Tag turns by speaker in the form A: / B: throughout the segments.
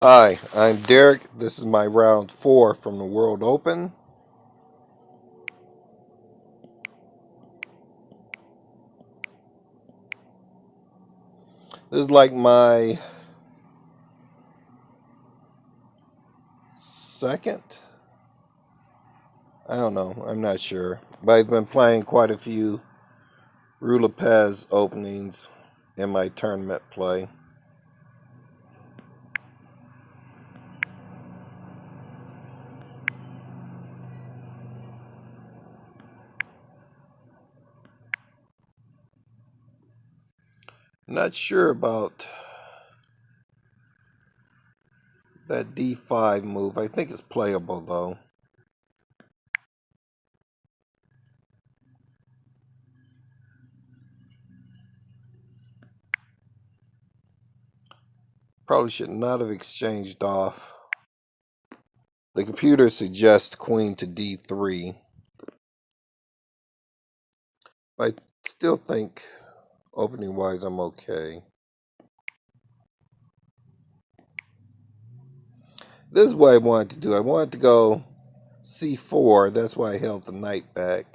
A: Hi, I'm Derek. This is my round 4 from the World Open. This is like my second. I don't know. I'm not sure. But I've been playing quite a few Rula Pez openings in my tournament play. Not sure about that D5 move. I think it's playable though. Probably should not have exchanged off. The computer suggests queen to D3. But I still think opening wise I'm okay. This is what I wanted to do. I wanted to go C4. That's why I held the knight back.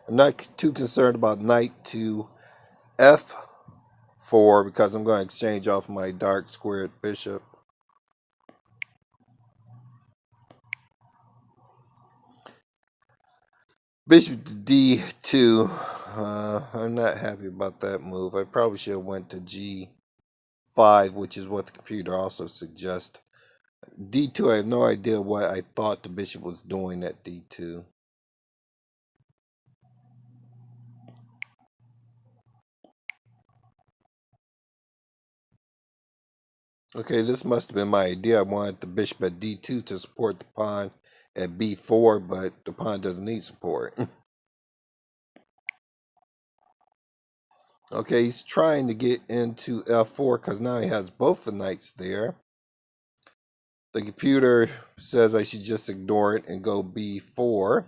A: I'm not too concerned about knight to F4 because I'm going to exchange off my dark squared bishop. Bishop to D2. I'm not happy about that move. I probably should have went to G5, which is what the computer also suggests. D2, I have no idea what I thought the bishop was doing at D2. Okay, this must have been my idea. I wanted the bishop at D2 to support the pawn at B4, but the pawn doesn't need support. Okay, he's trying to get into F4 because now he has both the knights there. The computer says I should just ignore it and go B4,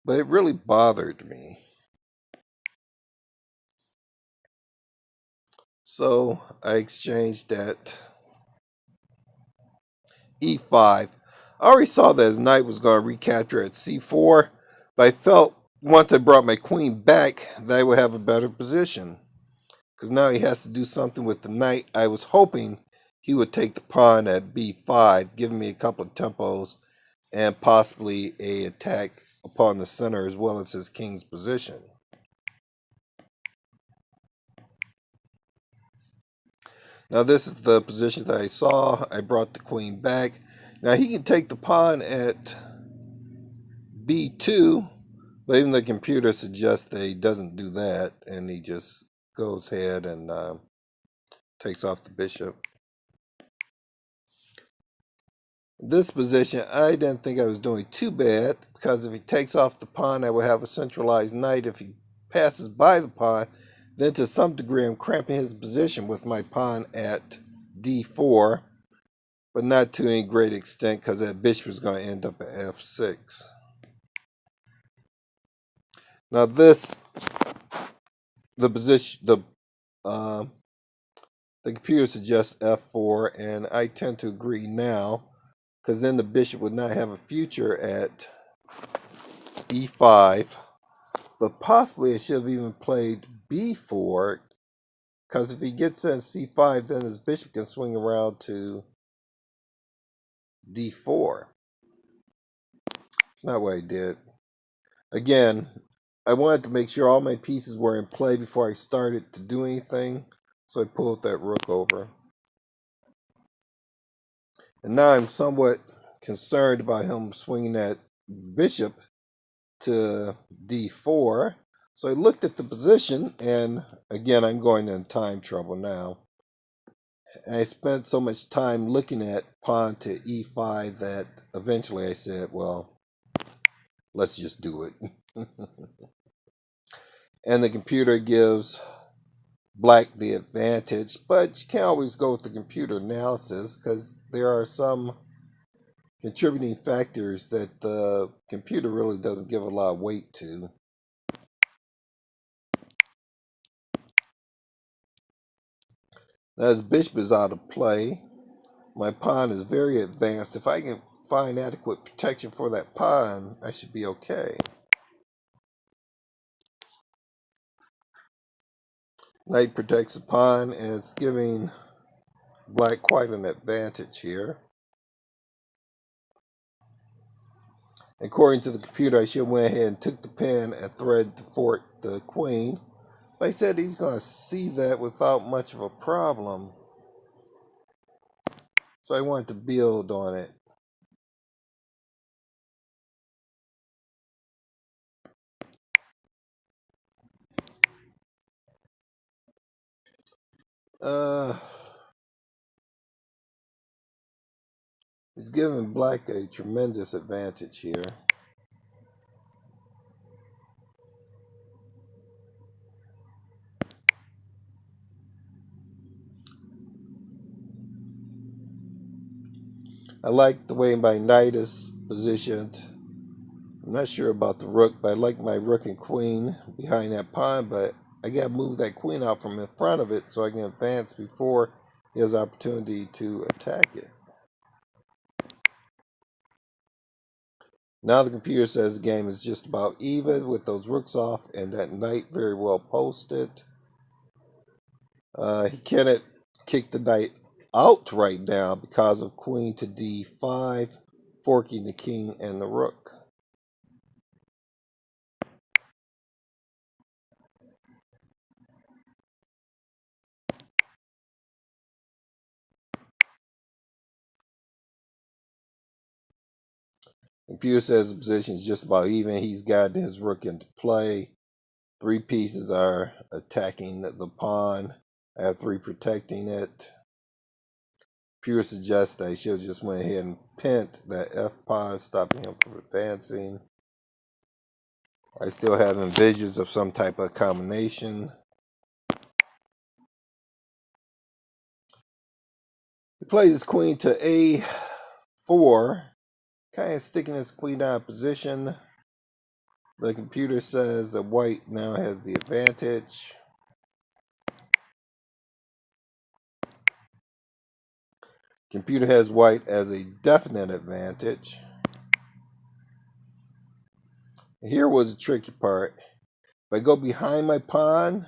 A: but it really bothered me. So I exchanged at E5. I already saw that his knight was going to recapture at C4, but I felt once I brought my queen back that I would have a better position. Because now he has to do something with the knight. I was hoping he would take the pawn at B5, giving me a couple of tempos and possibly a attack upon the center as well as his king's position. Now this is the position that I saw. I brought the queen back. Now he can take the pawn at B2, but even the computer suggests that he doesn't do that, and he just goes ahead and takes off the bishop. This position, I didn't think I was doing too bad because if he takes off the pawn, I will have a centralized knight. If he passes by the pawn, then to some degree I'm cramping his position with my pawn at d4, but not to any great extent because that bishop is going to end up at f6. Now this, the position, uh, the computer suggests f4, and I tend to agree now because then the bishop would not have a future at e5. But possibly I should have even played b4, because if he gets in c5, then his bishop can swing around to d4. It's not what I did. Again, I wanted to make sure all my pieces were in play before I started to do anything, so I pulled that rook over. And now I'm somewhat concerned about him swinging that bishop to d4. So I looked at the position, and again, I'm going in time trouble now. I spent so much time looking at pawn to e5 that eventually I said, well, let's just do it. And the computer gives black the advantage, but you can't always go with the computer analysis because there are some contributing factors that the computer really doesn't give a lot of weight to. Now his bishop is out of play. My pawn is very advanced. If I can find adequate protection for that pawn, I should be okay. Knight protects the pawn, and it's giving black quite an advantage here. According to the computer, I should have went ahead and took the pen and threaded to fort the queen. But he said he's going to see that without much of a problem. So I wanted to build on it. It's giving black a tremendous advantage here. I like the way my knight is positioned. I'm not sure about the rook, but I like my rook and queen behind that pawn, but I got to move that queen out from in front of it so I can advance before he has opportunity to attack it. Now the computer says the game is just about even with those rooks off and that knight very well posted. He cannot kick the knight out right now because of queen to d5, forking the king and the rook. Computer says the position is just about even. He's got his rook into play. 3 pieces are attacking the pawn. I have 3 protecting it. Computer suggests that he should have just went ahead and pinned that F pawn, stopping him from advancing. I still have visions of some type of combination. He plays his queen to A4, kind of sticking his queen out of position. The computer says that white now has the advantage. Computer has white as a definite advantage. Here was the tricky part. If I go behind my pawn,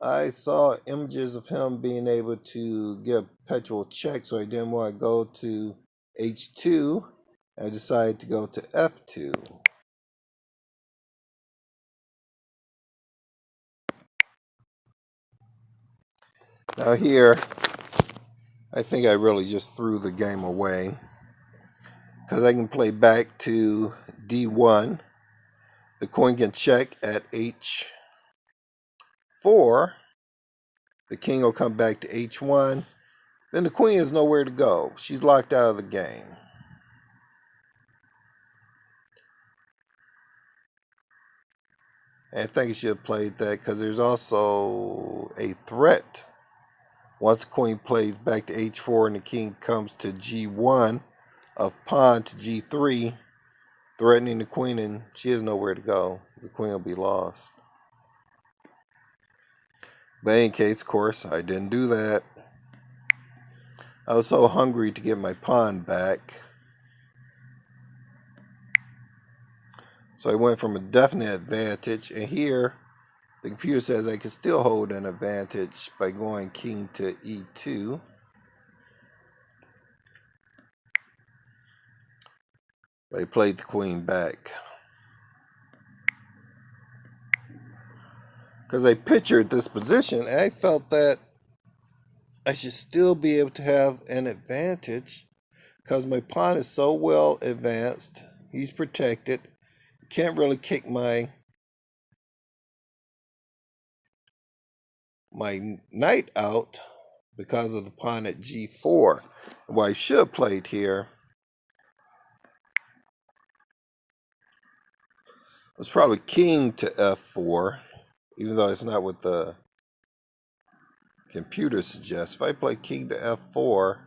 A: I saw images of him being able to get a perpetual check, so I didn't want to go to H2. I decided to go to F2. Now here, I think I really just threw the game away because I can play back to D1. The queen can check at H4. The king will come back to H1. Then the queen has nowhere to go. She's locked out of the game. And I think he should have played that because there's also a threat. Once the queen plays back to H4 and the king comes to G1, of pawn to G3, threatening the queen, and she has nowhere to go. The queen will be lost. But in any case, of course, I didn't do that. I was so hungry to get my pawn back. So I went from a definite advantage, and here the computer says I can still hold an advantage by going king to E2. I played the queen back. Because I pictured this position, and I felt that I should still be able to have an advantage because my pawn is so well advanced. He's protected. Can't really kick my knight out because of the pawn at G4. What I should have played here was probably king to F4, even though it's not what the computer suggests. If I play king to F4,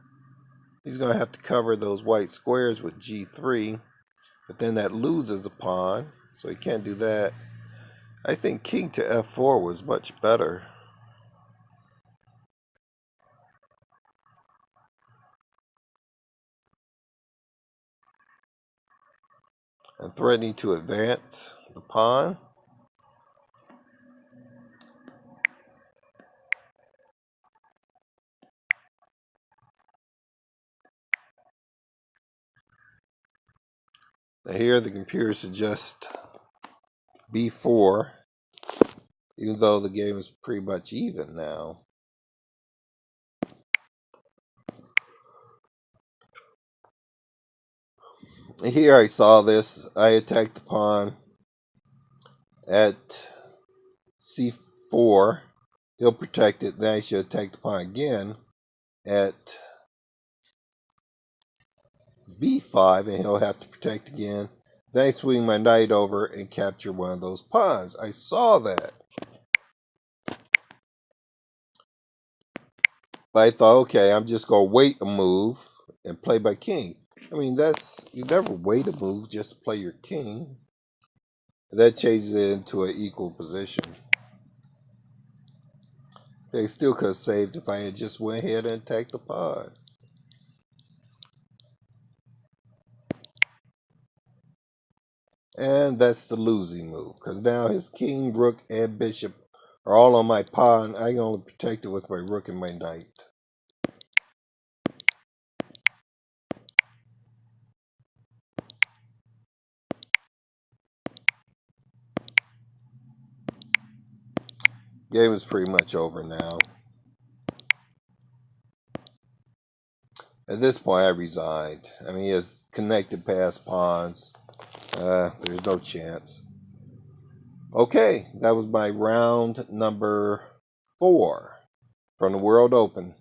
A: he's going to have to cover those white squares with G3, but then that loses a pawn, so he can't do that. I think king to F4 was much better. and threatening to advance the pawn. Now here the computer suggests b4, even though the game is pretty much even now. And here I saw this. I attacked the pawn at c4. He'll protect it. Then I should attack the pawn again at b5, and he'll have to protect again. Then I swing my knight over and capture one of those pawns. I saw that. But I thought, okay, I'm just going to wait a move and play my king. I mean, you never wait a move just to play your king. That changes it into an equal position. They still could have saved if I had just went ahead and attacked the pawn. And that's the losing move, because now his king, rook, and bishop are all on my pawn. I can only protect it with my rook and my knight. Game is pretty much over now. At this point, I resigned. I mean, he has connected past pawns. There's no chance. Okay, that was my round number 4 from the World Open.